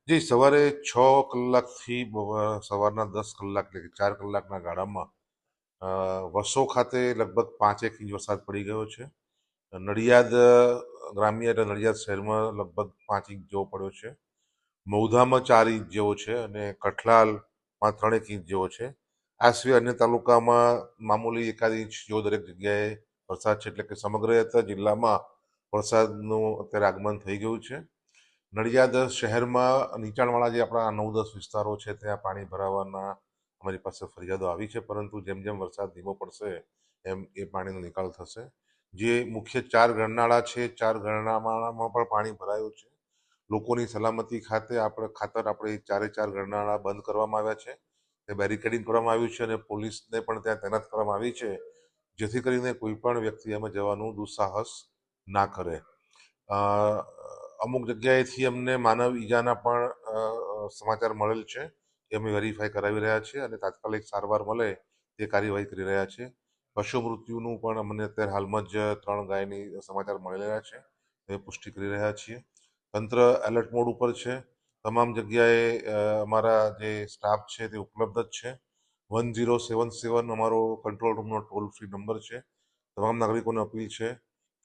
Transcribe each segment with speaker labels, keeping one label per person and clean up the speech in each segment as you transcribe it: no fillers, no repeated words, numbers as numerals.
Speaker 1: જી, સવારે 6 કલાકથી સવારના 10 કલાક એટલે કે 4 કલાકના ગાળામાં વસો ખાતે લગભગ 5 ઇંચ વરસાદ પડી ગયો છે. નડિયાદ ગ્રામ્ય એટલે નડિયાદ શહેરમાં લગભગ 5 ઇંચ જેવો પડ્યો છે. મૌધામાં 4 ઇંચ જેવો છે અને કઠલાલમાં 3 ઇંચ જેવો છે. આ સિવાય અન્ય તાલુકામાં મામૂલી એકાદ ઇંચ જેવો દરેક જગ્યાએ વરસાદ છે, એટલે કે સમગ્ર જિલ્લામાં વરસાદનું અત્યારે આગમન થઈ ગયું છે. નડિયાદ શહેરમાં નીચાણવાળા જે આપણા 9-10 વિસ્તારો છે ત્યાં પાણી ભરાવાના અમારી પાસે ફરિયાદો આવી છે, પરંતુ જેમ જેમ વરસાદ ધીમો પડશે એમ એ પાણીનો નિકાલ થશે. જે મુખ્ય 4 ગરનાળા છે, 4 ગરનાળામાં પણ પાણી ભરાયું છે. લોકોની સલામતી ખાતર આપણે 4 ગરનાળા બંધ કરવામાં આવ્યા છે. તે બેરિકેડિંગ કરવામાં આવ્યું છે અને પોલીસને પણ ત્યાં તૈનાત કરવામાં આવી છે, જેથી કરીને કોઈ પણ વ્યક્તિ એમાં જવાનું દુસ્સાહસ ના કરે. અ, અમુક જગ્યાએથી અમને માનવ ઈજાના પણ સમાચાર મળેલ છે, એ અમે વેરીફાઈ કરાવી રહ્યા છીએ અને તાત્કાલિક સારવાર મળે તે કાર્યવાહી કરી રહ્યા છે. પશુ મૃત્યુનું પણ અમને અત્યારે હાલમાં જ 3 ગાયની સમાચાર મળેલા છે, એ પુષ્ટિ કરી રહ્યા છીએ. તંત્ર એલર્ટ મોડ ઉપર છે. તમામ જગ્યાએ અમારા જે સ્ટાફ છે તે ઉપલબ્ધ જ છે. 1077 અમારો કંટ્રોલ રૂમનો ટોલ ફ્રી નંબર છે. તમામ નાગરિકોને અપીલ છે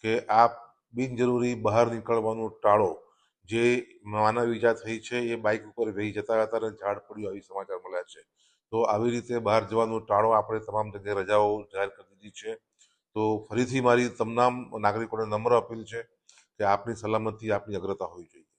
Speaker 1: કે આપ બિનજરૂરી બહાર નીકળવાનું ટાળો. જે માનવ ઈજા થઈ છે એ બાઇક ઉપર વહી જતા હતા અને ઝાડ પડ્યું આવી સમાચાર મળ્યા છે. તો આવી રીતે બહાર જવાનું ટાળો. આપણે તમામ જગ્યાએ રજાઓ જાહેર કરી દીધી છે. તો ફરીથી મારી તમામ નાગરિકોને નમ્ર અપીલ છે કે આપની સલામતી આપની અગ્રતા હોવી જોઈએ.